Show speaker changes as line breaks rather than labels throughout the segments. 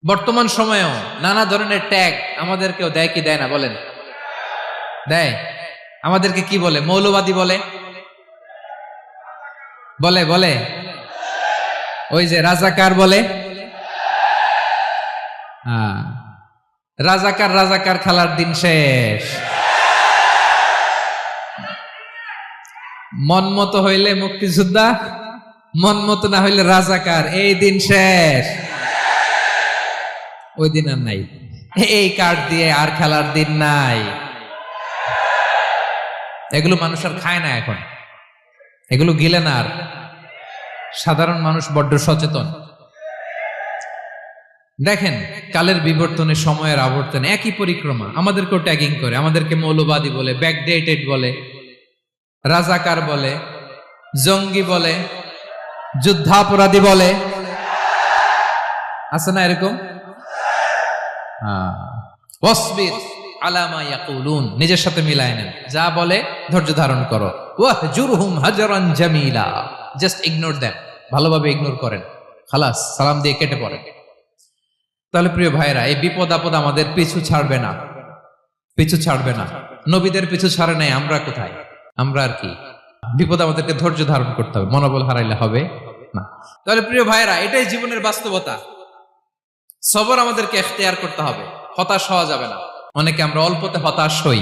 বর্তমান সময়েও নানা ধরনের ট্যাগ আমাদেরকেও দেয় কি দেয় না বলেন? দেয়। আমাদেরকে কি বলে? মৌলবাদী বলে, বলে বলে ওই যে রাজাকার বলে। হ্যাঁ, রাজাকার রাজাকার খেলার দিন শেষ। মন মতো হইলে মুক্তিযোদ্ধা, মন মতো না হইলে রাজাকার, এই দিন শেষ। ওই দিন আর নাই, এই কার্ড দিয়ে আর খেলার দিন নাই। এগুলো মানুষ আর খায় না এখন, এগুলো গিলে না আর। সাধারণ মানুষ বড্ড সচেতন। দেখেন, কালের বিবর্তনে, সময়ের আবর্তনে একই পরিক্রমা আমাদেরকেও ট্যাগিং করে, আমাদেরকে মৌলবাদী বলে, ব্যাকডেটেড বলে, রাজাকার বলে, জঙ্গি বলে, যুদ্ধাপরাধী বলে। আছে না এরকম? ওয়াসবির আলা মা ইয়াকুলুন, নিজের সাথে মিলায় নেন, যা বলে ধৈর্য ধারণ করো। ওয়াহজুরহুম হাজরান জামিলা, জাস্ট ইগনোর দেম, ভালোভাবে ইগনোর করেন, খালাস, সালাম দিয়ে কেটে পড়েন। তাহলে প্রিয় ভাইরা, এই বিপদ আপদ আমাদের পিছু ছাড়বে না, পিছু ছাড়বে না। নবীদের পিছু ছাড়ে নাই, আমরা কোথায়? আমরা আর কি? বিপদ আমাদেরকে ধৈর্য ধারণ করতে হবে, মনোবল হারাইলে হবে না। তাহলে প্রিয় ভাইরা, এটাই জীবনের বাস্তবতা। সবর আমাদেরকে এখতিয়ার করতে হবে, হতাশ হওয়া যাবে না। অনেকে আমরা অল্পতে হতাশ হই।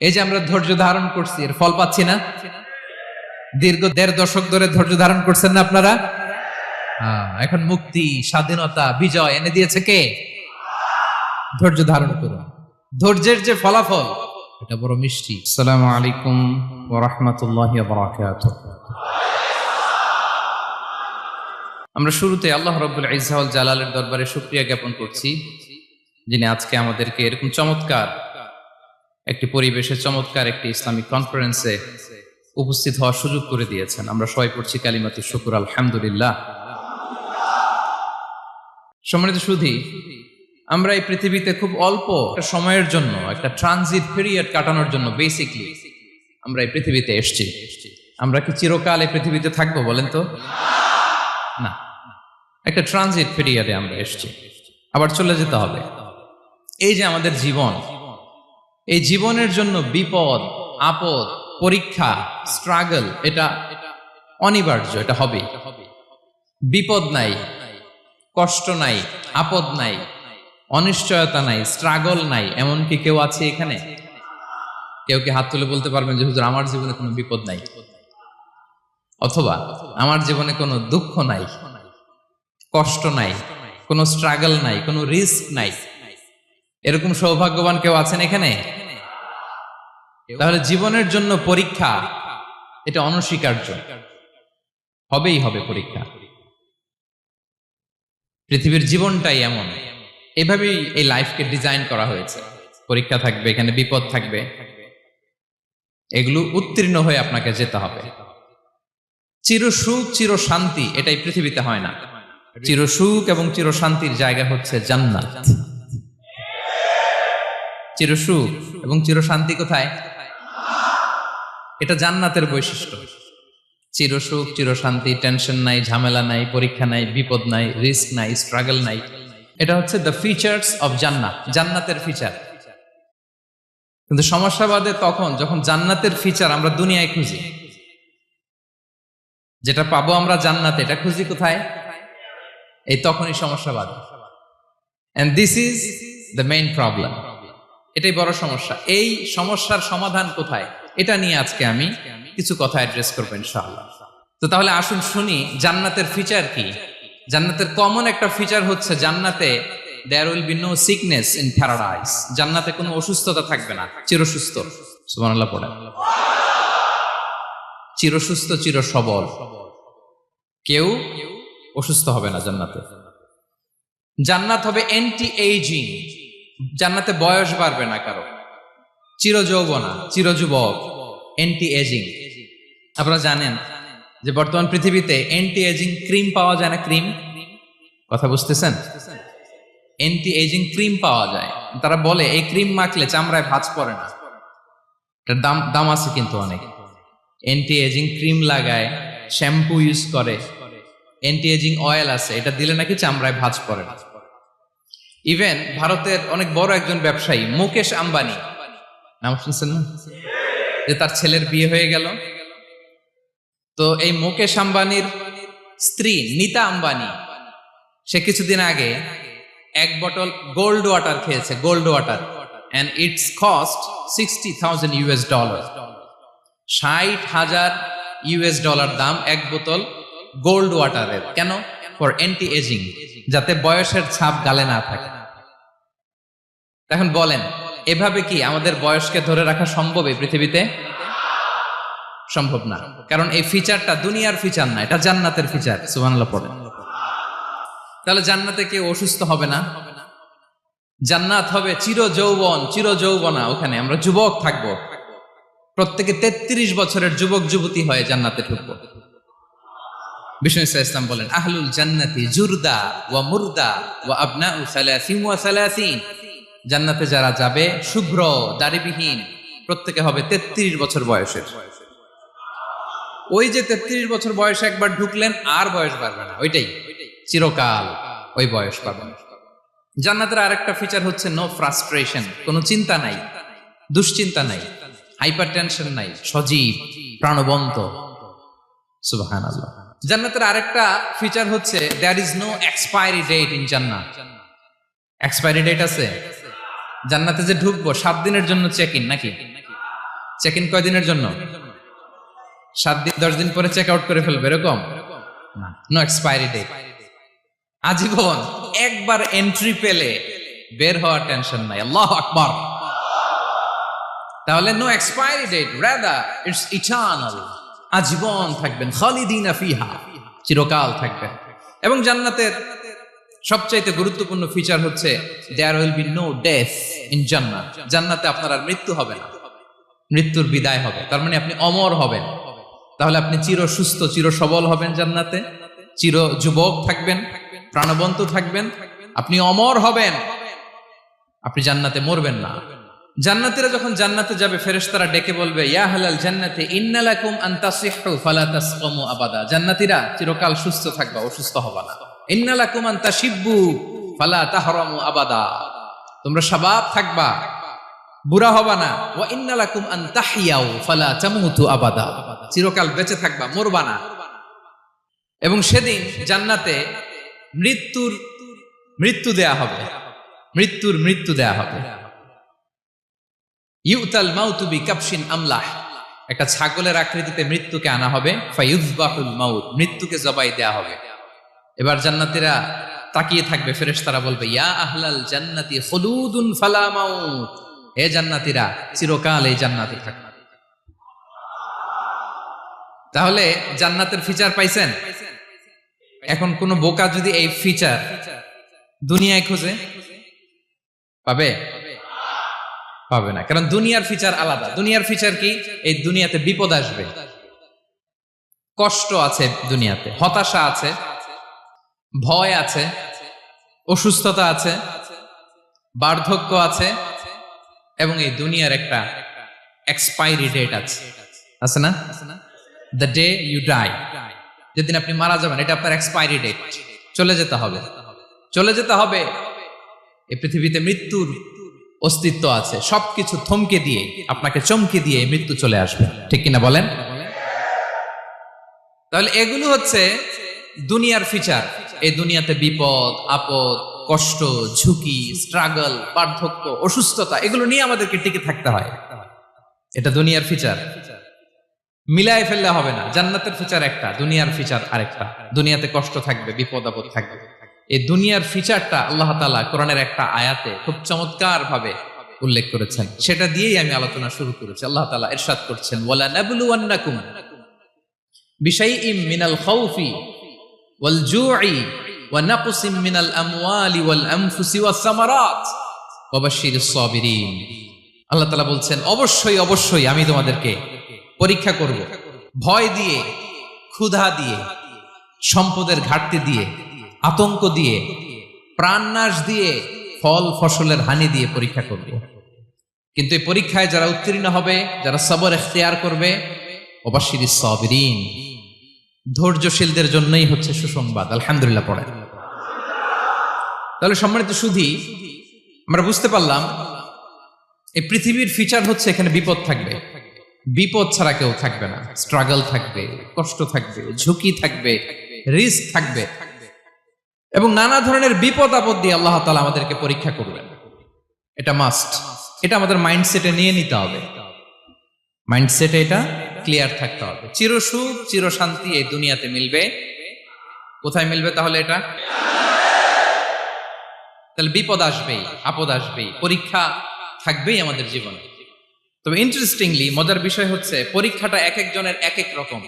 এই যে আমরা ধৈর্য ধারণ করছি, এর ফল পাচ্ছি না। দীর্ঘ 1.5 দশক ধরে ধৈর্য ধারণ করছেন না আপনারা? এখন মুক্তি, স্বাধীনতা, বিজয় এনে দিয়েছে কে? ধৈর্য ধারণ করুন। ধৈর্যের যে ফলাফল, এটা বড় মিষ্টি।
আসসালামু আলাইকুম ওয়া রাহমাতুল্লাহি ওয়া বারাকাতুহু। আমরা শুরুতে আল্লাহ রাব্বুল ইজ্জা ওয়াল জালালের দরবারে শুকরিয়া জ্ঞাপন করছি, যিনি আজকে আমাদেরকে এরকম চমৎকার একটি পরিবেশে, চমৎকার একটি ইসলামিক কনফারেন্সে উপস্থিত হওয়ার সুযোগ করে দিয়েছেন। আমরা সবাই পড়ছি কালিমাতুশ শুকর, আলহামদুলিল্লাহ। সম্মানিত সুধী, আমরা এই পৃথিবীতে খুব অল্প একটা সময়ের জন্য, একটা ট্রানজিট পিরিয়ড কাটানোর জন্য বেসিকলি আমরা এই পৃথিবীতে এসেছি। আমরা কি চিরকাল এই পৃথিবীতে থাকবো বলেন তো? না, একটা ট্রানজিট পিরিয়ডে আমরা এসেছি, আবার চলে যেতে হবে। এই যে আমাদের জীবন, এই জীবনের জন্য বিপদ আপদ, পরীক্ষা, স্ট্রাগল, এটা অনিবার্য, এটা হবে। বিপদ নাই, কষ্ট নাই, আপদ নাই, অনিশ্চয়তা নাই, স্ট্রাগল নাই, এমনকি কেউ আছে এখানে? কেউ কি হাত তুলে বলতে পারবেন যে হুজুর আমার জীবনে কোনো বিপদ নাই, অথবা আমার জীবনে কোনো দুঃখ নাই, কষ্ট নাই, কোনো স্ট্রাগল নাই, কোনো রিস্ক নাই? এরকম সৌভাগ্যবান কেউ আছেন এখানে? তাহলে জীবনের জন্য পরীক্ষা, এটা অনস্বীকার্য, হবেই হবে পরীক্ষা। পৃথিবীর জীবনটাই এমন, এভাবেই এই লাইফকে ডিজাইন করা হয়েছে। পরীক্ষা থাকবে, এখানে বিপদ থাকবে, এগুলো উত্তীর্ণ হয়ে আপনাকে যেতে হবে। চিরসুখ চির শান্তি, এটাই পৃথিবীতে হয় না। চিরসুখ এবং চিরশান্তির জায়গা হচ্ছে জান্নাত। চিরসুখ এবং চিরশান্তি কোথায়? এটা জান্নাতের বৈশিষ্ট্য। চিরসুখ চিরশান্তি, টেনশন নাই, ঝামেলা নাই, পরীক্ষা নাই, বিপদ নাই, রিস্ক নাই, স্ট্রাগল নাই, এটা হচ্ছে দ্য ফিচার্স অফ জান্নাত, জান্নাতের ফিচার। কিন্তু সমস্যা বাদে তখন যখন জান্নাতের ফিচার আমরা দুনিয়ায় খুঁজি, যেটা পাবো আমরা জান্নাতে, এটা খুঁজি কোথায়? এই তখনই সমস্যা বাদে। And this is the main problem, এটাই বড় সমস্যা। এই সমস্যার সমাধান কোথায়, এটা নিয়ে আজকে আমি কিছু কথা অ্যাড্রেস করবো ইনশাআল্লাহ। তো তাহলে আসুন শুনি জান্নাতের ফিচার কি। জান্নাতের কমন একটা ফিচার হচ্ছে জান্নাতে there will be no sickness in paradise, জান্নাতে কোনো অসুস্থতা থাকবে না, চিরসুস্থ। সুবহানাল্লাহ পড়েন। চিরসুস্থ, চির সবল, কেউ অসুস্থ হবে না জান্নাতে। জান্নাত হবে অ্যান্টি এইজিং, জান্নাতে বয়স বাড়বে না কারো, চির যৌবনা, চির যুবক, অ্যান্টি এজিং। আপনারা জানেন যে বর্তমান পৃথিবীতে অ্যান্টি এজিং ক্রিম পাওয়া যায় না? ক্রিম, কথা বুঝতেছেন? অ্যান্টি এজিং ক্রিম পাওয়া যায়। তারা বলে এই ক্রিম মাখলে চামড়ায় ভাঁজ পড়ে না। এটার দাম আছে কিন্তু অনেক। অ্যান্টি এজিং ক্রিম লাগায়, শ্যাম্পু ইউজ করে, অ্যান্টি এজিং অয়েল আছে, এটা দিলে নাকি চামড়ায় ভাঁজ পড়ে না। ইভেন ভারতের অনেক বড় একজন ব্যবসায়ী মুকেশ আম্বানি, নাম শুনছেন না, যে তার ছেলের বিয়ে হয়ে গেল। তো এই মুকেশ আম্বানির স্ত্রী নীতা আম্বানি, সে কিছুদিন আগে এক বটল গোল্ড ওয়াটার খেয়েছে, gold water, and it's cost $60,000 $60,000 দাম এক বোতল গোল্ড ওয়াটারের। কেন? ফর অ্যান্টি এজিং, যাতে বয়সের ছাপ গালে না থাকে। এখন বলেন, এভাবে কি আমাদের বয়সকে ধরে রাখা সম্ভব এই পৃথিবীতে? সম্ভব না, কারণ এই ফিচারটা দুনিয়ার ফিচার না, এটা জান্নাতের ফিচার। সুবহানাল্লাহ পড়েন। তাহলে জান্নাতে কেউ অসুস্থ হবে না, জান্নাত হবে চির যৌবন, চির যৌবনা। ওখানে আমরা যুবক থাকবো, প্রত্যেকে 33 বছরের যুবক যুবতী হয়ে জান্নাতে ঢুকবো। বিষ্ণু ইসলাম বলেন, আহলুল জান্নাতি জুরদা ওয়া মুরদা ওয়া আবনাউ সালাসিন ওয়া সালাসিন। জান্নাতে যারা যাবে শুভ্র দাড়িবিহীন, প্রত্যেকে হবে 33 বছর বয়সের। ওই যে 33 বছর বয়সে একবার ঢুকলেন, আর বয়স বাড়বে না, ওইটাই চিরকাল ওই বয়স পাবেন। জান্নাতের আরেকটা ফিচার হচ্ছে নো ফ্রাস্ট্রেশন, কোনো চিন্তা নাই, দুশ্চিন্তা নাই, হাইপার টেনশন নাই, সজীব প্রাণবন্ত। সুবহানাল্লাহ। জান্নাতের আরেকটা ফিচার হচ্ছে there is no expiry date in জান্নাত। এক্সপায়ারি ডেট আছে? জান্নাতে যে ঢুকবো 7 দিনের জন্য চেক ইন, নাকি চেক ইন কয় দিনের জন্য? 7 দিন, 10 দিন পরে চেক আউট করে ফেলবে, এরকম না। নো এক্সপায়ারি ডেট, আজীবন। একবার এন্ট্রি পেলে বের হওয়ার টেনশন নাই। আল্লাহু আকবার। তাহলে no expiry date, rather it's eternal, আজীবন থাকবেন, খালিদিনা ফিহা, চিরকাল থাকবেন। এবং জান্নাতের সবচাইতে গুরুত্বপূর্ণ ফিচার হচ্ছে there will be no death in জান্নাত। জান্নাতে আপনার আর মৃত্যু হবে না, মৃত্যুর বিদায় হবে। তার মানে আপনি অমর হবেন। তাহলে আপনি চির সুস্থ, চির সবল হবেন জান্নাতে, চির যুবক থাকবেন, প্রাণবন্ত থাকবেন, আপনি অমর হবেন, আপনি জান্নাতে মরবেন না। জান্নাতীরা যখন জান্নাতে যাবে, ফেরেশতারা ডেকে বলবে, ইয়া আহলাল জান্নাতি ইন্না লাকুম আন তাসিহু ফালা তাসকামু আবাদা। জান্নাতীরা চিরকাল সুস্থ থাকবা, অসুস্থ হবা না। ইন্না লাকুম আন তাশিব্বু ফালা তাহরামু আবাদা, তোমরা শাবাব থাকবা, বুড়া হবা না। ওয়া ইন্না লাকুম আন তাহইয়াউ ফালা তামুতু আবাদা, চিরকাল বেঁচে থাকবা, মরবা না। এবং সেদিন জান্নাতে মৃত্যু দেয়া হবে, মৃত্যু দেয়া হবে। ইউতাল মাউতু বিকাবশিন আমলাহ, একটা ছাগলের আকৃতিতে মৃত্যুকে আনা হবে। ফায়ুযবাহুল মাউত, মৃত্যুকে জবাই দেয়া হবে। এবার জান্নাতীরা তাকিয়ে থাকবে, ফেরেশতারা বলবে, ইয়া আহলাল জান্নাতি খুলুদুন ফালা মাউত, হে জান্নাতীরা চিরকাল এই জান্নাতে থাকবে। তাহলে জান্নাতের ফিচার পাইছেন। এখন কোন বোকা যদি এই ফিচার দুনিয়ায় খোঁজে, পাবে? পাবে না, কারণ দুনিয়ার ফিচার আলাদা। দুনিয়ার ফিচার কি? এই দুনিয়াতে বিপদ আসবে, কষ্ট আছে দুনিয়াতে, হতাশা আছে, ভয় আছে, অসুস্থতা আছে, বার্ধক্য আছে, এবং এই দুনিয়ার একটা এক্সপায়ারি ডেট আছে না? দ্য ডে ইউ ডাই, যেদিন আপনি মারা যাবেন, এটা আপনার এক্সপায়ারি ডেট। চলে যেতে হবে, চলে যেতে হবে। এই পৃথিবীতে মৃত্যুর অস্তিত্ব আছে। সবকিছু থমকে দিয়ে, আপনাকে চমকে দিয়ে মৃত্যু চলে আসবে, ঠিক কিনা বলেন? তাহলে এগুলো হচ্ছে দুনিয়ার ফিচার। এই দুনিয়াতে বিপদ আপদ, কষ্ট, ঝুঁকি, স্ট্রাগল, বার্ধক্য, অসুস্থতা, এগুলো নিয়ে আমাদেরকে টিকে থাকতে হয়। এটা দুনিয়ার ফিচার, মিলায় ফেললে হবে না। জান্নাতের ফিচার একটা, দুনিয়ার ফিচার আরেকটা। দুনিয়াতে কষ্ট থাকবে, বিপদ আপদ থাকবে। এই দুনিয়ার ফিচারটা আল্লাহ তাআলা কোরআনের একটা আয়াতে খুব চমৎকার ভাবে উল্লেখ করেছেন। সেটা দিয়েই আমি আলোচনা শুরু করেছি। আল্লাহ তাআলা ইরশাদ করছেন, ওয়ালা নাবলুওয়ান্নাকুম বিশাইইম মিনাল খাউফি ওয়াল জুই ওয়া নাকসিম মিনাল আমওয়ালি ওয়াল আনফুসি ওয়াস সামারাত ওয়া বাশশিরিস সাবিরিন। আল্লাহ তাআলা বলছেন, অবশ্যই অবশ্যই আমি তোমাদেরকে পরীক্ষা করব, ভয় দিয়ে, ক্ষুধা দিয়ে, সম্পদের ঘাটতি দিয়ে, আতঙ্ক দিয়ে, প্রাণনাশ দিয়ে, ফল ফসলের হানি দিয়ে পরীক্ষা করব। কিন্তু এই পরীক্ষায় যারা উত্তীর্ণ হবে, যারা সবর ইখতিয়ার করবে, ওয়াবাশশিরিস সাবিরিন, ধৈর্যশীলদের জন্যই হচ্ছে সুসংবাদ। আলহামদুলিল্লাহ পড়ে। তাহলে সম্মানিত সুধী, আমরা বুঝতে পারলাম এই পৃথিবীর ফিচার হচ্ছে এখানে বিপদ থাকবে, বিপদ ছাড়া কেউ থাকবে না। স্ট্রাগল থাকবে, কষ্ট থাকবে, ঝুঁকি থাকবে, রিস্ক থাকবে, এবং নানা ধরনের বিপদ আপদ দিয়ে আল্লাহ তাআলা আমাদেরকে পরীক্ষা করবেন। এটা মাস্ট, এটা আমাদের মাইন্ডসেটে নিয়ে নিতে হবে, মাইন্ডসেটে এটা ক্লিয়ার থাকতে হবে। চিরসুখ চিরশান্তি এই দুনিয়াতে মিলবে, কোথায় মিলবে তাহলে এটা? তাহলে বিপদ আসবেই, আপদ আসবেই, পরীক্ষা থাকবেই আমাদের জীবনে। তবে ইন্টারেস্টিংলি মজার বিষয় হচ্ছে পরীক্ষাটা এক একজনের এক এক রকম।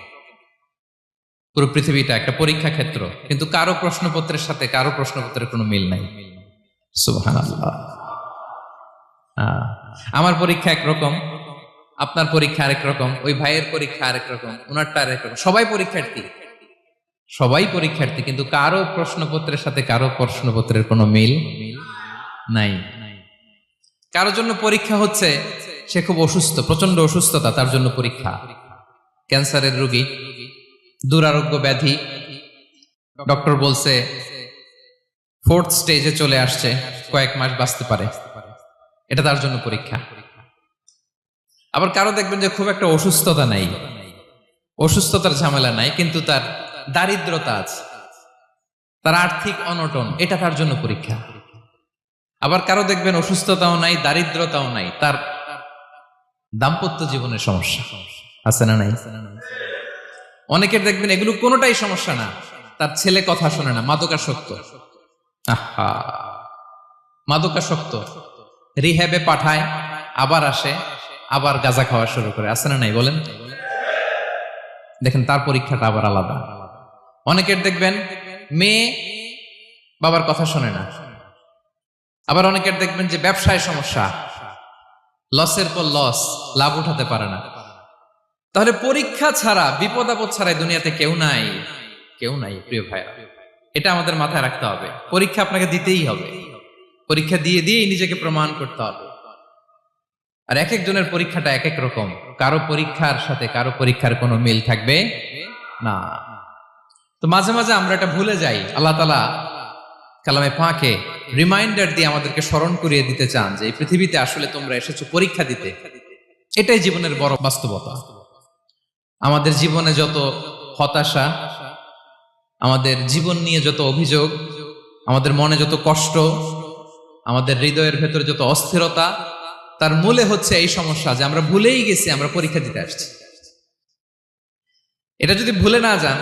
পুরো পৃথিবীটা একটা পরীক্ষা ক্ষেত্র, কিন্তু কারো প্রশ্নপত্রের সাথে কারো প্রশ্নপত্রের কোনো মিল নাই। সুবহানাল্লাহ। আমার পরীক্ষা একরকম, আপনার পরীক্ষা আরেক রকম, ওই ভাইয়ের পরীক্ষা আরেক রকম, ওনারটা আরেক রকম। সবাই পরীক্ষার্থী, সবাই পরীক্ষার্থী, কিন্তু কারো প্রশ্নপত্রের সাথে কারো প্রশ্নপত্রের কোনো মিল নাই। কারো জন্য পরীক্ষা হচ্ছে সে খুব অসুস্থ, প্রচন্ড অসুস্থতা, তার জন্য পরীক্ষা। ক্যান্সারের রোগী, দুরারোগ্য ব্যাধি, ডক্টর বলছে 4th স্টেজে চলে আসছে, কয়েক মাস বাঁচতে পারে, এটা তার জন্য পরীক্ষা। আবার কারো দেখবেন যে খুব একটা অসুস্থতা নাই, অসুস্থতার ঝামেলা নাই, কিন্তু তার দারিদ্রতা আছে, তার আর্থিক অনটন, এটা তার জন্য পরীক্ষা। আবার কারো দেখবেন অসুস্থতাও নাই, দারিদ্রতাও নাই, তার দাম্পত্য জীবনের সমস্যা আছে না নাই? অনেকের দেখবেন এগুলো কোনোটাই সমস্যা না, তার ছেলে কথা শোনে না, মাদকাসক্ত। আহা, মাদকাসক্ত, রিহ্যাবে পাঠায়, আবার আসে, আবার গাঁজা খাওয়া শুরু করে, আছে না নাই বলেন? দেখেন তার পরীক্ষাটা আবার আলাদা। অনেকের দেখবেন মেয়ে বাবার কথা শোনে না, আবার অনেকের দেখবেন যে ব্যবসায় সমস্যা, লসের পর লস, লাভ উঠাতে পারে না। তাহলে পরীক্ষা ছাড়া, বিপদ আপদ ছাড়া দুনিয়াতে কেউ নাই, কেউ নাই প্রিয় ভাইরা। এটা আমাদের মাথায় রাখতে হবে। পরীক্ষা আপনাকে দিতেই হবে, পরীক্ষা দিয়ে দিয়েই নিজেকে প্রমাণ করতে হবে। আর এক একজনের পরীক্ষাটা এক এক রকম, কারো পরীক্ষার সাথে কারো পরীক্ষার কোনো মিল থাকবে না। তো মাঝে মাঝে আমরা এটা ভুলে যাই। আল্লাহ তাআলা কালামে পাকে রিমাইন্ডার দিয়ে আমাদেরকে স্মরণ করিয়ে দিতে চান যে এই পৃথিবীতে আসলে তোমরা এসেছো পরীক্ষা দিতে। এটাই জীবনের বড় বাস্তবতা। আমাদের জীবনে যত হতাশা, আমাদের জীবন নিয়ে যত অভিযোগ, আমাদের মনে যত কষ্ট, আমাদের হৃদয়ের ভেতরে যত অস্থিরতা, তার মূলে হচ্ছে এই সমস্যা যে আমরা ভুলেই গেছি আমরা পরীক্ষা দিতে আসছি। এটা যদি ভুলে না যান,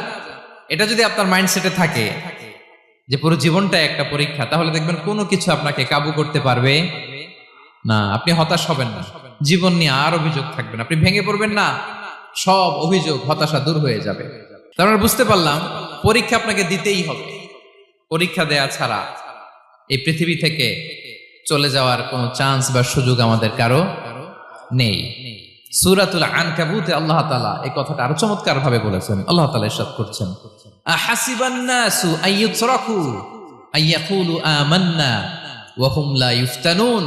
এটা যদি আপনার মাইন্ডসেটে থাকে যে পুরো জীবনটা একটা পরীক্ষা, তাহলে দেখবেন কোনো কিছু আপনাকে কাবু করতে পারবে না। আপনি হতাশ হবেন না, জীবন নিয়ে আর অভিযোগ থাকবে না, আপনি ভেঙে পড়বেন না, সব অভিযোগ হতাশা দূর হয়ে যাবে। তার মানে বুঝতে পারলাম পরীক্ষা আপনাকে দিতেই হবে। পরীক্ষা দেয়া ছাড়া এই পৃথিবী থেকে চলে যাওয়ার কোনো চান্স বা সুযোগ আমাদের কারো নেই। সূরাতুল আনকাবুতে আল্লাহ তাআলা এই কথাটা আরো চমৎকার ভাবে বলেছেন। আল্লাহ তাআলা ইরশাদ করছেন, আহাসিবান নাসু আইয়ুতরাকু আইয়াকুলু আমান্না ওয়া হুম লা ইফতানুন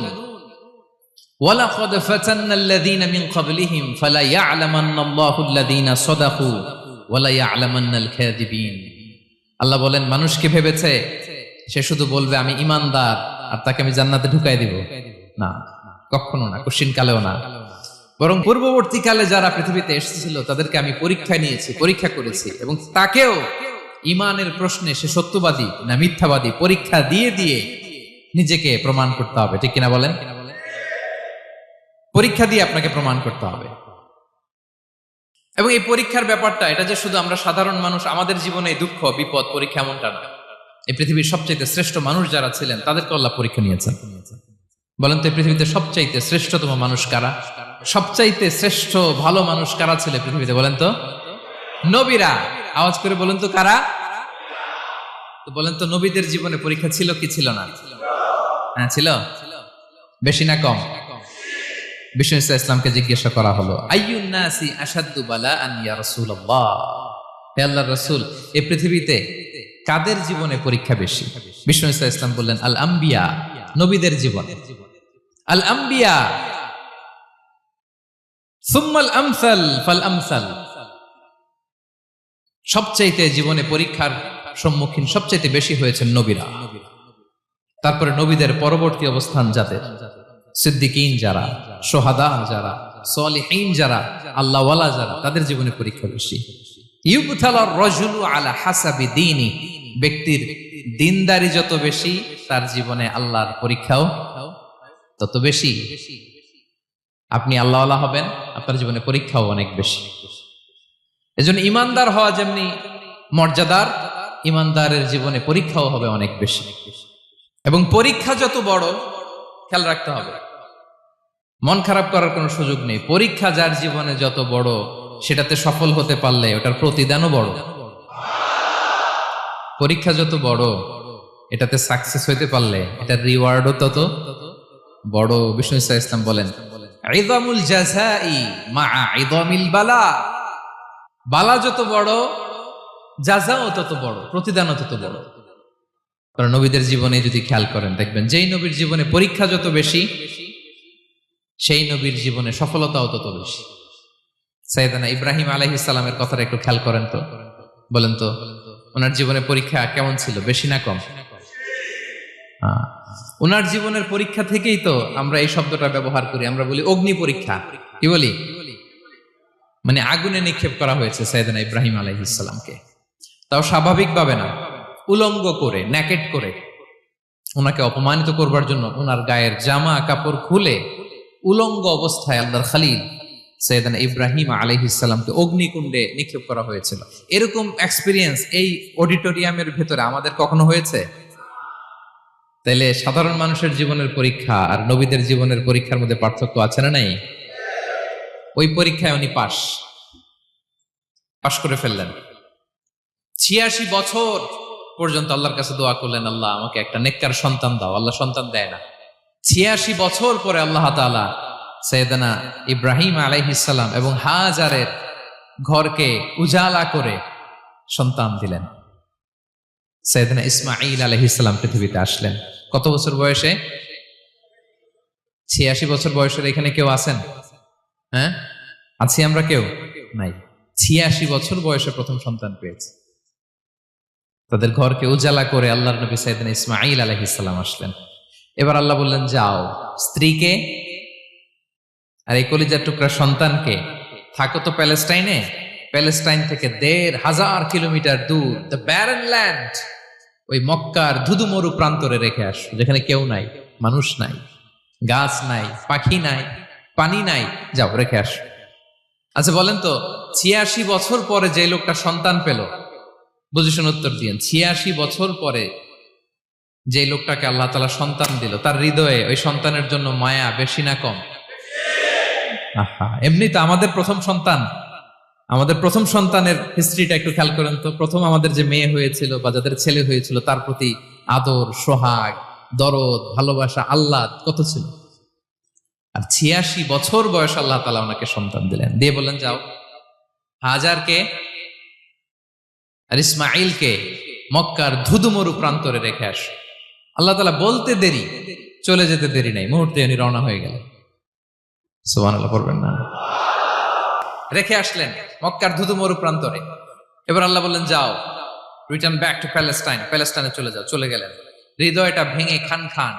ওয়ালাকাদ ফাতান্নাল্লাযীনা মিন ক্বাবলিহিম ফালা ইয়া'লামান্নাল্লাহু আল্লাযীনা সাদাকু ওয়া লা ইয়া'লামান্নাল কাযিবিন। আল্লাহ বলেন, মানুষ কি ভেবেছে সে শুধু বলবে আমি ঈমানদার আর তাকে আমি জান্নাতে ঢুকাই দিব? না, কখনো না, কোশ্চিন কালেও না। বরং পূর্ববর্তীকালে যারা পৃথিবীতে এসেছিল তাদেরকে আমি পরীক্ষা নিয়েছি, পরীক্ষা করেছি, এবং তাকেও ঈমানের প্রশ্নে সে সত্যবাদী না মিথ্যাবাদী পরীক্ষা দিয়ে দিয়ে নিজেকে প্রমাণ করতে হবে। ঠিক কিনা বলেন? পরীক্ষা দিয়ে আপনাকে প্রমাণ করতে হবে। এবং এই পরীক্ষার ব্যাপারটা, এটা যে শুধু আমরা সাধারণ মানুষ আমাদের জীবনে দুঃখ বিপদ পরীক্ষা এমনটা না। এই পৃথিবীর সবচাইতে শ্রেষ্ঠ মানুষ যারা ছিলেন তাদেরকে আল্লাহ পরীক্ষা নিয়েছেন। বলেন তো এই পৃথিবীতে সবচাইতে শ্রেষ্ঠতম মানুষ কারা? সবচাইতে শ্রেষ্ঠ ভালো মানুষ কারা ছিল পৃথিবীতে? বলেন তো নবীরা। আওয়াজ করে বলেন তো কারা? তো বলেন তো নবীদের জীবনে পরীক্ষা ছিল কি ছিল না? হ্যাঁ ছিল। বেশি না কম? বিষ্ণু ইসলামকে জিজ্ঞাসা করা হলো, আইয়ুন নাসি আশাদ্দু বালাআন ইয়া রাসূলুল্লাহ, হে আল্লাহর রাসূল এই পৃথিবীতে কাদের জীবনে পরীক্ষা বেশি? বিষ্ণু ইসলাম বললেন, আল আম্বিয়া, নবীদের জীবন। আল আম্বিয়া সুম্মাল আমসাল ফাল আমসাল, সবচাইতে জীবনে পরীক্ষার সম্মুখীন সবচাইতে বেশি হয়েছেন নবীরা।
তারপরে নবীদের পরবর্তী অবস্থান যাদের, সিদ্দিকিন যারা, সোহাদা যারা, সলিহিন যারা, আল্লাহওয়ালা যারা, তাদের জীবনে পরীক্ষা বেশি। ইউবতালার রাজুলু আলা হাসাবি দীনি, ব্যক্তির দিনদারি যত বেশি তার জীবনে আল্লাহর পরীক্ষাও তত বেশি। আপনি আল্লাহওয়ালা হবেন, আপনার জীবনে পরীক্ষাও অনেক বেশি। এজন্য ইমানদার হওয়া যেমনি মর্যাদার, ইমানদারের জীবনে পরীক্ষাও হবে অনেক বেশি। এবং পরীক্ষা যত বড়, খেয়াল রাখতে হবে, মন খারাপ করার কোনো সুযোগ নেই। পরীক্ষা যার জীবনে যত বড়, সেটাতে সফল হতে পারলে ওটার প্রতিদানও বড়। পরীক্ষা যত বড়, এটাতে সাকসেস হইতে পারলে এটার রিওয়ার্ডও তত বড়। বিষ্ণু ইসলাম বলেন, ইযামুল জাযাই মাআ ইযামিল বালা, বালা যত বড়, জাযাও তত বড়, প্রতিদানও তত বড়। কারণ নবীদের জীবনে যদি খেয়াল করেন, দেখবেন যেই নবীর জীবনে পরীক্ষা যত বেশি, সেই নবীর জীবনে সফলতাও তত বেশি। সাইয়েদনা ইব্রাহিম আলাইহিস সালামের কথাটা একটু খেয়াল করেন তো, বলেন তো ওনার জীবনে পরীক্ষা কেমন ছিল, বেশি না কম? ওনার জীবনের পরীক্ষা থেকেই তো আমরা এই শব্দটা ব্যবহার করি, আমরা বলি অগ্নি পরীক্ষা। কি বলি? মানে আগুনে নিক্ষেপ করা হয়েছে সাইয়েদনা ইব্রাহিম আলাইহিস সালামকে, তাও স্বাভাবিকভাবে না, উলঙ্গ করে, ন্যাকেট করে ওনাকে অপমানিত করবার জন্য ওনার গায়ের জামা কাপড় খুলে উলঙ্গ অবস্থায় আল্লাহর খলিল সাইয়েদনা ইব্রাহিম আলাইহিস সালামকে অগ্নিকুণ্ডে নিক্ষেপ করা হয়েছিল। এরকম এক্সপিরিয়েন্স এই অডিটোরিয়ামের ভেতরে আমাদের কখনো হয়েছে? তাইলে সাধারণ মানুষের জীবনের পরীক্ষা আর নবীদের জীবনের পরীক্ষার মধ্যে পার্থক্য আছে না নাই? ওই পরীক্ষায় উনি পাশ করে ফেললেন। 86 বছর পর্যন্ত আল্লাহর কাছে দোয়া করলেন, আল্লাহ আমাকে একটা নেককার সন্তান দাও। আল্লাহ সন্তান দেয় না। 86 বছর পরে আল্লাহ তাআলা সাইয়েদনা ইব্রাহিম আলাইহিস সালাম এবং হাজারের ঘরকে উজালা করে সন্তান দিলেন। সাইয়েদনা ইসমাঈল আলাইহিস সালাম পৃথিবীতে আসলেন কত বছর বয়সে? 86 বছর বয়সের এখানে কেউ আছেন? হ্যাঁ, আছি আমরা? কেউ নাই। 86 বছর বয়সে প্রথম সন্তান পেয়েছে। তাদের ঘরকে উজালা করে আল্লাহর নবী সাইয়েদনা ইসমাঈল আলাইহিস সালাম আসলেন। এবার আল্লাহ বললেন, যাও স্ত্রীকে আর এই কলিজার টুকরা সন্তানকে, থাকো তো প্যালেস্টাইনে, প্যালেস্টাইন থেকে ১,৫০০ কিলোমিটার দূর, দ্য ব্যারন ল্যান্ড, ওই মক্কার ধুধুমরু প্রান্তরে রেখে আসো, যেখানে কেউ নাই, মানুষ নাই, গাছ নাই, পাখি নাই, পানি নাই, যাও রেখে আসো। আচ্ছা বলেন তো, ৮৬ বছর পরে যে লোকটা সন্তান পেল, বুঝে শুনে উত্তর দিয়েন, ৮৬ বছর পরে যে লোকটাকে আল্লাহ তাআলা সন্তান দিল, তার হৃদয়ে ওই সন্তানের জন্য মায়া বেশি না কম? এমনি তো আমাদের প্রথম সন্তানের হিস্ট্রিটা একটু খেয়াল করেন তো। প্রথম আমাদের যে মেয়ে হয়েছিল বা যাদের ছেলে হয়েছিল, তার প্রতি আদর, সোহাগ, দরদ, ভালোবাসা, আল্লাহ কত ছিল। আর ৮৬ বছর বয়স আল্লাহ তাআলা ওনাকে সন্তান দিলেন, দিয়ে বললেন, যাও হাজারকে আর ইসমাঈলকে মক্কার ধুধুমরু প্রান্তরে রেখে আস। আল্লাহ তাআলা বলতে দেরি, চলে যেতে দেরি নাই, মুহূর্তে উনি রওনা হয়ে গেলেন। সুবহানাল্লাহ পড়বেন না? রেখে আসলেন মক্কার ধুধুমরু প্রান্তরে। এবার আল্লাহ বললেন, যাও রিটার্ন ব্যাক টু প্যালেস্টাইন, প্যালেস্টাইনে চলে যাও। চলে গেলেন, হৃদয়টা ভেঙে খান খান।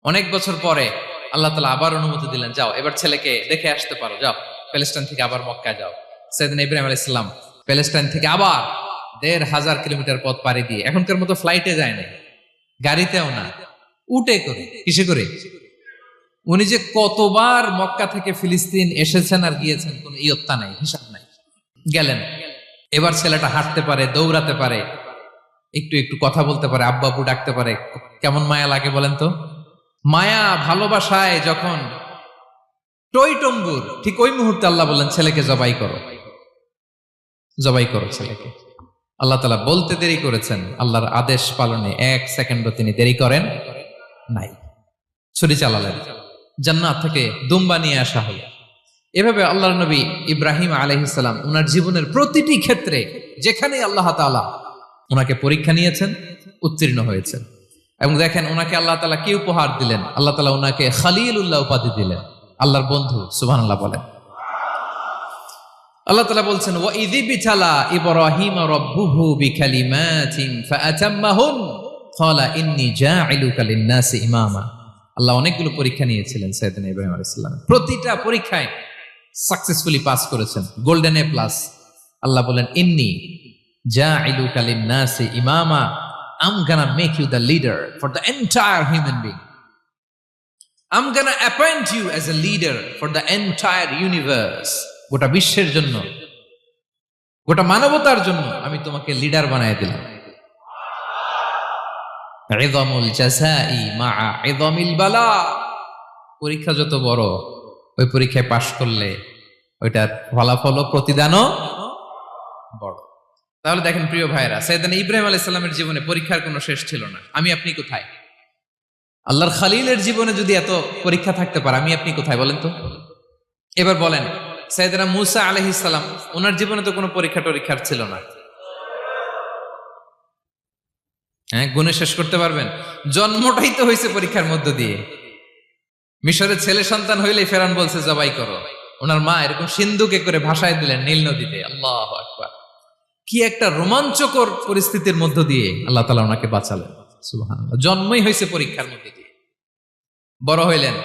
অনেক বছর পরে আল্লাহ তাআলা আবার অনুমতি দিলেন, যাও এবার ছেলেকে দেখে আসতে পারো, যাও প্যালেস্টাইন থেকে আবার মক্কায় যাও। সাইয়েদনা ইব্রাহিম আলাইহিস সালাম প্যালেস্টাইন থেকে আবার ১,৫০০ কিলোমিটার পথ পাড়ি দিয়ে, এখনকার মতো ফ্লাইটে যায় না, গাড়িতেও না, উটে করে। কিসে করে? উনি যে কতবার মক্কা থেকে ফিলিস্তিন এসেছেন আর গিয়েছেন, কোন ইয়ত্তা নাই, হিসাব নাই। গেলেন, এবার ছেলেটা হাঁটতে পারে, দৌড়াতে পারে, একটু একটু কথা বলতে পারে, আব্বু আব্বু ডাকতে পারে। কেমন মায়া লাগে বলেন তো? মায়া ভালোবাসায় যখন টইটম্বুর, ঠিক ওই মুহূর্তে আল্লাহ বললেন, ছেলেকে জবাই করো, জবাই করো ছেলেকে। আল্লাহ তাআলা বলতে দেরি করেছেন, আল্লাহর আদেশ পালনে ১ সেকেন্ডও তিনি দেরি করেন নাই। ছুরি চালালেন, জান্নাত থেকে দুম্বা নিয়ে আসা হলো। এভাবে আল্লাহর নবী ইব্রাহিম আলাইহিস সালাম ওনার জীবনের প্রতিটি ক্ষেত্রে যেখানে আল্লাহ তাআলা ওনাকে পরীক্ষা নিয়েছেন, উত্তীর্ণ হয়েছেন। এবং দেখেন ওনাকে আল্লাহ তাআলা কি উপহার দিলেন? আল্লাহ তাআলা ওনাকে খলিলুল্লাহ উপাধি দিলেন, আল্লাহর বন্ধু। সুবহানাল্লাহ বলেন। আল্লাহ তাআলা বলছেন, ওয়া ইযি বিতালা ইব্রাহিম রাব্বুহু বিকালিমাতিন ফাআতাম্মাহুন, ক্বালা ইন্নী জাইলুকা লিন-নাসি ইমামা। আল্লাহ অনেকগুলো পরীক্ষা নিয়েছিলেন সাইয়েদনা ইব্রাহিম আলাইহিস সালাম, প্রতিটা পরীক্ষায় সাকসেসফুলি পাস করেছেন, গোল্ডেন এ প্লাস। আল্লাহ বলেন ইন্নী জাইলুকা লিন-নাসি ইমামা, I'm gonna make you the leader for the entire human being. I'm gonna appoint you as a leader for the entire universe. গোটা বিশ্বের জন্য, গোটা মানবতার জন্য আমি তোমাকে লিডার বানায় দিলাম। ইযামুল জাযাই মা'a ইযামিল বালা। পরীক্ষা যত বড়, ওই পরীক্ষায় পাশ করলে ওইটার ফলাফল ও প্রতিদানও বড়। তাহলে দেখেন প্রিয় ভাইরা, সাইয়েদনা ইব্রাহিম আলাইহিস সালামের জীবনে পরীক্ষার কোনো শেষ ছিল না। আমি আপনি কোথায়? আল্লাহর খলিলের জীবনে যদি এত পরীক্ষা থাকতে পারে, আমি আপনি কোথায় বলেন তো? এবার বলেন, সাইয়েদনা মূসা আলাইহিস সালাম, ওনার জীবনে তো কোনো পরীক্ষার ছিল না। হ্যাঁ, গুণে শেষ করতে পারবেন? জন্মটাই তো হয়েছে পরীক্ষার মধ্য দিয়ে। মিশরের ছেলে সন্তান হইলেই ফেরাউন বলছে জবাই করো। ওনার মা এরকম সিন্ধুকে করে ভাসায় দিলেন নীল নদীতে। আল্লাহু আকবার! কি একটা রোমাঞ্চকর পরিস্থিতির মধ্য দিয়ে আল্লাহ তাআলা ওনাকে বাঁচালেন। সুবহানাল্লাহ। জন্মই হয়েছে পরীক্ষার মধ্যে দিয়ে। বড় হইলেন,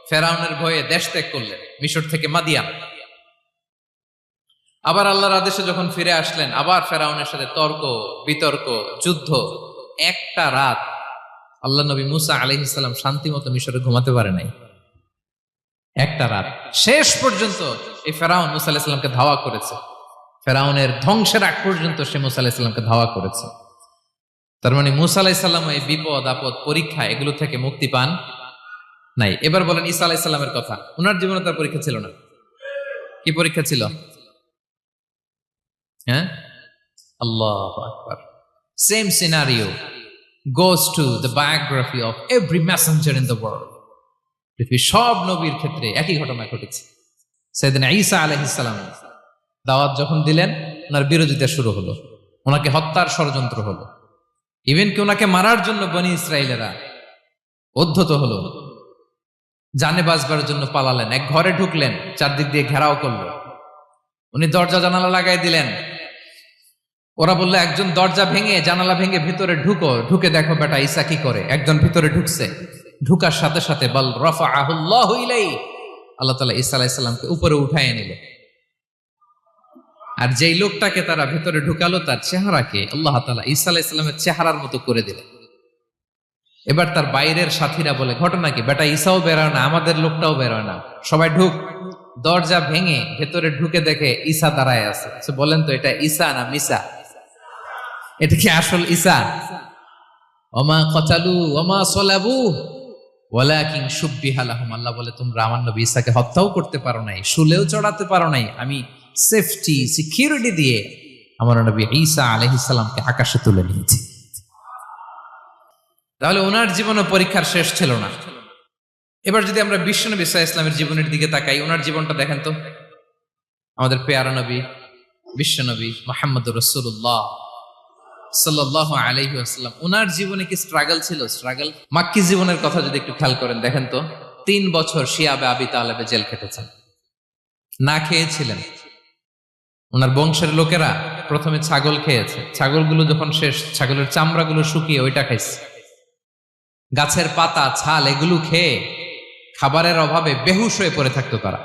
ফেরাউনের ভয়ে দেশ ত্যাগ করলেন, মিশর থেকে মাদিয়ান। আবার আল্লাহর আদেশে যখন ফিরে আসলেন, আবার ফেরাউনের সাথে তর্ক বিতর্ক, যুদ্ধ। একটা রাত আল্লাহ নবী মূসা আলাইহিস সালাম শান্তি মতো মিশরে ঘুমাতে পারে নাই। একটা রাত। শেষ পর্যন্ত এই ফেরাউন মূসা আলাইহিস সালামকে ধাওয়া করেছে। ফেরাউনের ধ্বংসের আগ পর্যন্ত সে মূসা আলাইহিস সালামকে ধাওয়া করেছে। তার মানে মূসা আলাইহিস সালাম এই বিপদ আপদ পরীক্ষা এগুলো থেকে মুক্তি পান নাই। এবার বলেন ঈসা আলাইহিস সালামের কথা। ওনার জীবনে তার পরীক্ষা ছিল না। কি পরীক্ষা ছিল? হ্যাঁ, আল্লাহু আকবার। Same scenario goes to the biography of every messenger in the world. পৃথিবীর সব নবীর ক্ষেত্রে একই ঘটনা ঘটেছে। সাইয়েদনা ঈসা আলাইহিস সালাম দাওয়াত যখন দিলেন, ওনার বিরোধিতা শুরু হলো, ওনাকে হত্যার ষড়যন্ত্র হলো। ইভেন কি ওনাকে মারার জন্য বনি ইসরায়েলেরা উদ্ধত হলো, জানে বাঁচবার জন্য পালালেন। এক ঘরে ঢুকলেন, চারদিক দিয়ে ঘেরাও করলো। উনি দরজা জানালা লাগাই দিলেন। ওরা বললো একজন দরজা ভেঙে জানালা ভেঙে ভিতরে ঢুকে দেখো বেটা ঈসা কি করে। একজন ভিতরে ঢুকছে, ঢুকার সাথে সাথে বল রাফাআহুল্লাহু ইলাইহি, আল্লাহ তাআলা ঈসা আলাইহিস সালামকে উপরে উঠায় নিল। আর যেই লোকটাকে তারা ভিতরে ঢুকালো, তার চেহারাকে আল্লাহ তাআলা ঈসা আলাইহিস সালামের চেহারার মতো করে দিলেন। এবার তার বাইরের সাথীরা বলে, ঘটনা কি বেটা? ঈসাও বেরোয় না, আমাদের লোকটাও বেরোয় না, সবাই ঢুক। দরজা ভেঙে ভেতরে ঢুকে দেখে ঈসা দাঁড়ায় আছে। বলেন তো, এটা ঈসা না মিসা? এটা কি আসল ঈসা? ওমা কতালু ওমা সলাবু ওয়ালাকিন শুব্বিহা লাহুম। আল্লাহ বলে, তোমরা আমার নবী ঈসাকে হত্যাও করতে পারো নাই, শুলেও চড়াতে পারো নাই। আমি সেফটি সিকিউরিটি দিয়ে আমার নবী ঈসা আলাইহিস সালামকে আকাশে তুলে নিয়েছি। তাহলে ওনার জীবনে পরীক্ষার শেষ ছিল না। এবার যদি আমরা বিশ্বনবী সাল্লাল্লাহু আলাইহি ওয়াসাল্লামের জীবনের দিকে তাকাই, ওনার জীবনটা দেখেন তো। আমাদের পেয়ারা নবী বিশ্বনবী মুহাম্মদুর রাসূলুল্লাহ সাল্লাল্লাহু আলাইহি ওয়াসাল্লাম, ওনার জীবনে কি স্ট্রাগল ছিল? স্ট্রাগল। মাক্কি জীবনের কথা যদি একটু খেয়াল করেন, দেখেন তো 3 বছর শিয়াবে আবি তালেবে জেল খেটেছেন, না খেয়েছিলেন। ওনার বংশের লোকেরা প্রথমে ছাগল খেয়েছে, ছাগলগুলো যখন শেষ, ছাগলের চামড়াগুলো শুকিয়ে ওইটা খাইছে। গাছের পাতা ছাল এগুলো খেয়ে খাবারের অভাবে বেহুশ হয়ে পড়ে থাকতো তারা।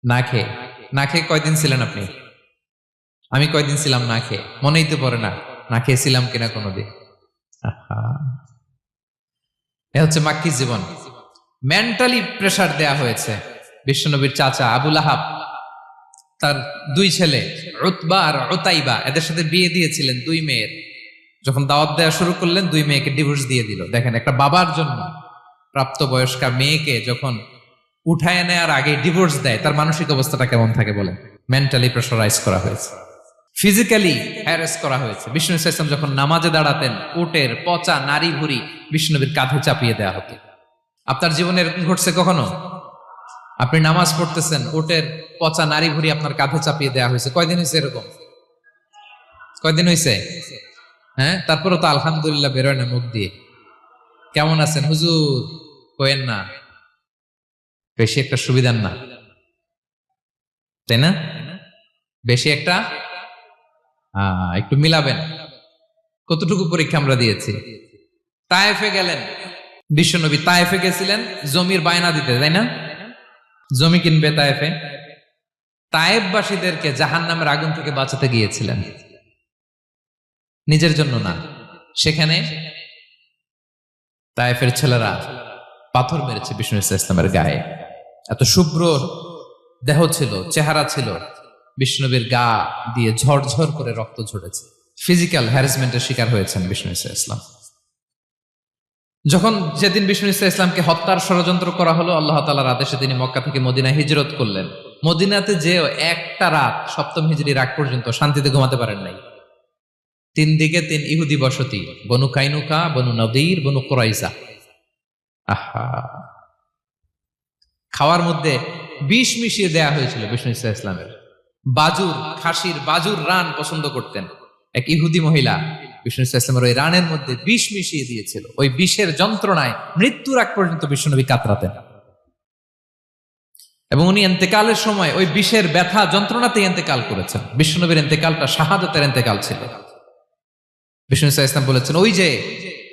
না খেয়ে কয়দিন ছিলেন আপনি? আমি কয়দিন ছিলাম না খেয়ে? মনেই তো পড়ে না, না খেয়েছিলাম কিনা কোনোদিন। এ হচ্ছে মাক্কি জীবন। মেন্টালি প্রেসার দেয়া হয়েছে। বিশ্বনবীর চাচা আবু লাহাব, তার 2 ছেলে উতবা আর উতাইবা, এদের সাথে বিয়ে দিয়েছিলেন 2 মেয়ের। যখন দাওয়াত দেওয়া শুরু করলেন, 2 মেয়েকে ডিভোর্স দিয়ে দিল। দেখেন, একটা বাবার জন্য প্রাপ্তবয়স্কা মেয়েকে যখন উঠায় নেয়ার আগে ডিভোর্স দেয়, তার মানসিক অবস্থাটা কেমন থাকে বলেন? মেন্টালি প্রেসারাইজ করা হয়েছে, ফিজিক্যালি হ্যারাস করা হয়েছে। বিষ্ণু ইসলাম যখন নামাজে দাঁড়াতেন, উটের পচা নারী ভুঁড়ি বিষ্ণুনবীর কাঁধে চাপিয়ে দেওয়া হতো। আপনার জীবনে এরকম ঘটছে কখনো? আপনি নামাজ পড়তেছেন, উটের পচা নারী ভুঁড়ি আপনার কাঁধে চাপিয়ে দেওয়া হয়েছে। কয়দিন হয়েছে এরকম? কয়দিন হয়েছে? হ্যাঁ, তারপরে তো আলহামদুলিল্লাহ বেরোয় না মুখ দিয়ে। কেমন আছেন হুজুর? কয়েন না, বেশি একটা সুবিধার না, তাই না? বেশি একটা একটু মিলাবেন। কতটুকু পরীক্ষা আমরা দিয়েছি? তায়েফে গেলেন বিশ্বনবী, তায়েফে গেছিলেন জমির বায়না দিতে, তাই না? জমি কিনবে তায়েফে। তায়েফবাসীদেরকে জাহান্নামের আগুন থেকে বাঁচাতে গিয়েছিলেন, নিজের জন্য না। সেখানে তায়েফের ছেলেরা পাথর মেরেছে বিষ্ণু ইসলামের গায়ে। এত শুভ্র দেহ ছিল, চেহারা ছিল, বিষ্ণুবীর গা দিয়ে ঝরঝর করে রক্ত ঝরেছে। ফিজিক্যাল হ্যারাসমেন্টের শিকার হয়েছেন বিষ্ণু ইসলাম। যখন যেদিন বিষ্ণু ইসলামকে হত্যার ষড়যন্ত্র করা হলো, আল্লাহ তাআলার আদেশে তিনি মক্কা থেকে মদিনায় হিজরত করলেন। মদিনাতে যে একটা রাত, সপ্তম হিজরির আগ পর্যন্ত শান্তিতে ঘুমাতে পারেন নাই। 3 দিকে 3 ইহুদি বসতি, বনু কাইনুকা, বনু নদীর, বনু কুরাইজা। আহা, খাওয়ার মধ্যে বিষ মিশিয়ে দেয়া হয়েছিল বিষ্ণু ইসলামের। বাজুর, খাসির বাজুর রান পছন্দ করতেন। এক ইহুদি মহিলা বিষ্ণু ইসলামের ওই রানের মধ্যে বিষ মিশিয়ে দিয়েছিল। ওই বিষের যন্ত্রণায় মৃত্যুর আগ পর্যন্ত বিশ্বনবী কাতরাতেন, এবং উনি ইন্তেকালের সময় ওই বিষের ব্যথা যন্ত্রণাতে ইন্তেকাল করেছেন। বিশ্বনবীর ইন্তেকালটা শাহাদাতের ইন্তেকাল ছিল। বিষ্ণু ইসলাম বলেছেন, ওই যে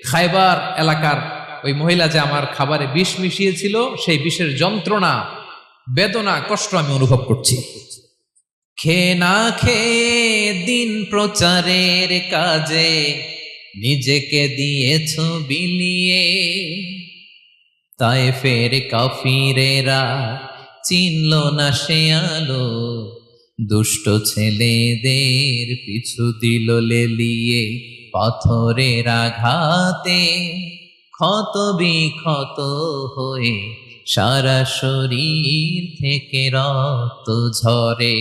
খায়বার এলাকার ওই মহিলা যে আমার খাবারে বিষ মিশিয়েছিল, সেই বিষের যন্ত্রণা, বেদনা, কষ্ট আমি অনুভব করছি। খেয়ে না খেয়ে দিন প্রচারের কাজে নিজেকে দিয়েছ বিলিয়ে, তায়েফের কাফিরেরা চিনল না সে আলো, দুষ্ট ছেলেদের পিছু দিল লেলিয়ে, পাথরের আঘাতে ক্ষত বিক্ষত হয়ে সারা শরীর থেকে রক্ত ঝরে।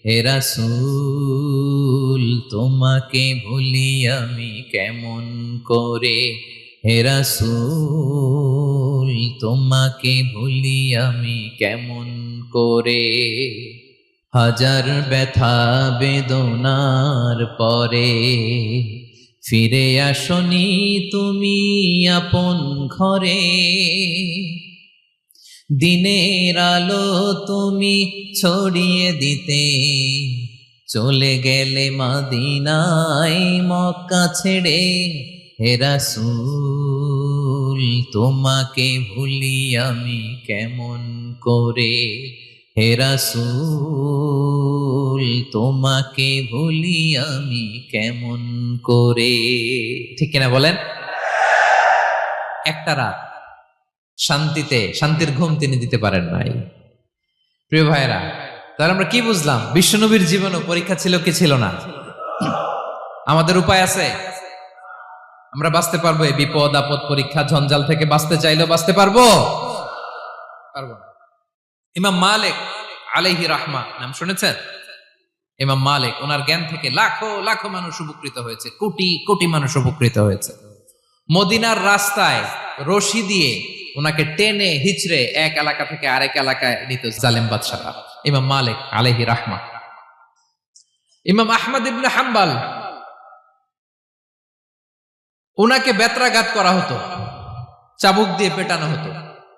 হে রাসূল তোমাকে ভুলি আমি কেমন করে, হে রাসূল তোমাকে ভুলি আমি কেমন করে। হাজার ব্যথা বেদনার পরে ফিরে আসনি তুমি আপন ঘরে, দিনের আলো তুমি ছড়িয়ে দিতে চলে গেলে মদিনায় মক্কা ছেড়ে। হে রাসূল তোমাকে ভুলি আমি কেমন করে, হে রাসূল তোমাকে ভুলি আমি কেমন করে। ঠিক কিনা বলেন? একটা রাত শান্তিতে, শান্তির ঘুম তিনি দিতে পারেন নাই। প্রিয় ভাইরা, তাহলে আমরা কি বুঝলাম? বিশ্বনবীর জীবনও পরীক্ষা ছিল কি ছিল না? আমাদের উপায় আছে? আমরা বাঁচতে পারবো এই বিপদ আপদ পরীক্ষা ঝঞ্ঝাল থেকে? বাঁচতে চাইলেও বাঁচতে পারবো? পারবো না। ইমাম মালিক আলাইহি রাহমা নাম শুনেছেন? ইমাম মালিক, ওনার জ্ঞান থেকে লাখো লাখো মানুষ উপকৃত হয়েছে, কোটি কোটি মানুষ উপকৃত হয়েছে। মদিনার রাস্তায় রশি দিয়ে ওনাকে টেনে হিচড়ে এক এলাকা থেকে আরেক এলাকায় নিত জালেম বাদশারা। ইমাম মালিক আলাইহি রাহমা। ইমাম আহমদ ইবনে হাম্বল, ওনাকে বেত্রাঘাত করা হতো, চাবুক দিয়ে পেটানো হতো।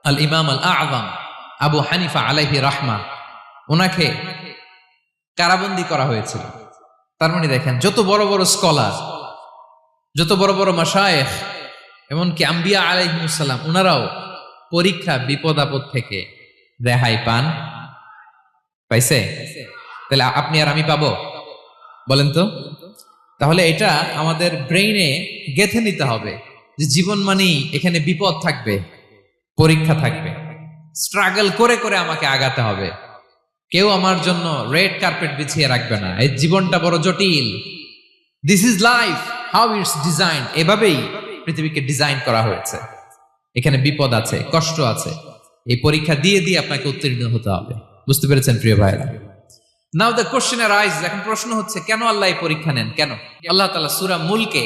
আল ইমাম আল আযম আবু হানিফা আলাইহি রাহমা, ওনাকে কারাবন্দী করা হয়েছিল। তার মানে দেখেন, যত বড় বড় স্কলার, যত বড় বড় মাশায়েখ, এমনকি আম্বিয়া আলাইহিমুস সালাম, ওনারাও পরীক্ষা বিপদ আপদ থেকে রেহাই পান। পাইছে? তাহলে আপনি আর আমি পাবো? বলেন তো। তাহলে এটা আমাদের ব্রেইনে গেঁথে নিতে হবে যে জীবন মানেই এখানে বিপদ থাকবে, পরীক্ষা থাকবে, স্ট্রাগল করে করে আমাকে আগাতে হবে। কেউ আমার জন্য রেড কার্পেট বিছিয়ে রাখবে না। এই জীবনটা বড় জটিল। This is life, how it's design. এভাবেই পৃথিবীকে ডিজাইন করা হয়েছে। এখানে বিপদ আছে, কষ্ট আছে। এই পরীক্ষা দিয়ে দিয়ে আপনাকে উত্তীর্ণ হতে হবে। বুঝতে পেরেছেন প্রিয় ভাইরা? নাও দ্য কোশ্চেন আরাইজ, এখন প্রশ্ন হচ্ছে, কেন আল্লাহ এই পরীক্ষা নেন? কেন? আল্লাহ তাআলা সূরা মুলকে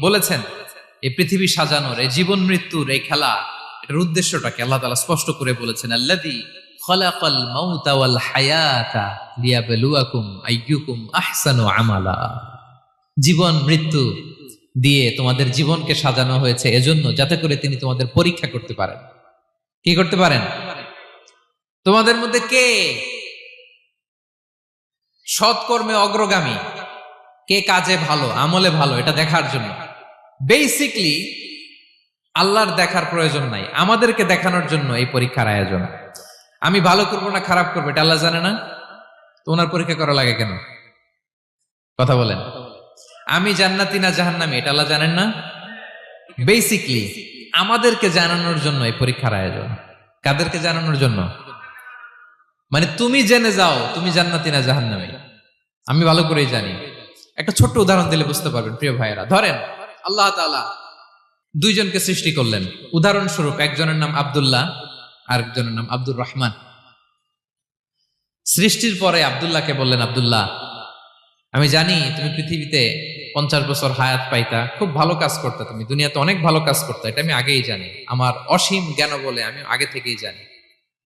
বলেছেন, এই পৃথিবী সাজানোর, এই জীবন মৃত্যুর এই খেলা, এটার উদ্দেশ্যটাকে আল্লাহ তাআলা স্পষ্ট করে বলেছেন। আল্লাযী খালাকাল মাউতা ওয়াল হায়াতা লিয়াবলুয়াকুম আইয়ুকুম আহসানু আমালা। জীবন মৃত্যু দিয়ে তোমাদের জীবনকে সাজানো হয়েছে এজন্য, যাতে করে তিনি তোমাদের পরীক্ষা করতে পারেন। কি করতে পারেন? তোমাদের মধ্যে কে সৎকর্মে অগ্রগামী, কে কাজে ভালো, আমলে ভালো, এটা দেখার জন্য। বেসিকলি আল্লাহর দেখার প্রয়োজন নাই, আমাদেরকে দেখানোর জন্য এই পরীক্ষার আয়োজন। আমি ভালো করবো না খারাপ করবো এটা আল্লাহ জানে না, তো ওনার পরীক্ষা করা লাগে কেন? কথা বলেন। আমি জান্নাতি না জাহান্নামী এটা আল্লাহ জানেন না? বেসিকলি আমাদেরকে জানানোর জন্য এই পরীক্ষার আয়োজন। কাদেরকে জানানোর জন্য? মানে তুমি জেনে যাও তুমি জান্নাতি না জাহান্নামী, আমি ভালো করেই জানি। একটা ছোট্ট উদাহরণ দিলে বুঝতে পারবেন প্রিয় ভাইয়েরা। ধরেন আল্লাহ তাআলা দুইজনকে সৃষ্টি করলেন। উদাহরণস্বরূপ একজনের নাম আব্দুল্লাহ, আরেকজনের নাম আব্দুর রহমান। সৃষ্টির পরে আব্দুল্লাহকে বললেন, আব্দুল্লাহ আমি জানি তুমি পৃথিবীতে 50 বছর হায়াত পাইতা, খুব ভালো কাজ করতে, তুমি দুনিয়াতে অনেক ভালো কাজ করতে, এটা আমি আগেই জানি, আমার অসীম জ্ঞান বলে আমি আগে থেকেই জানি।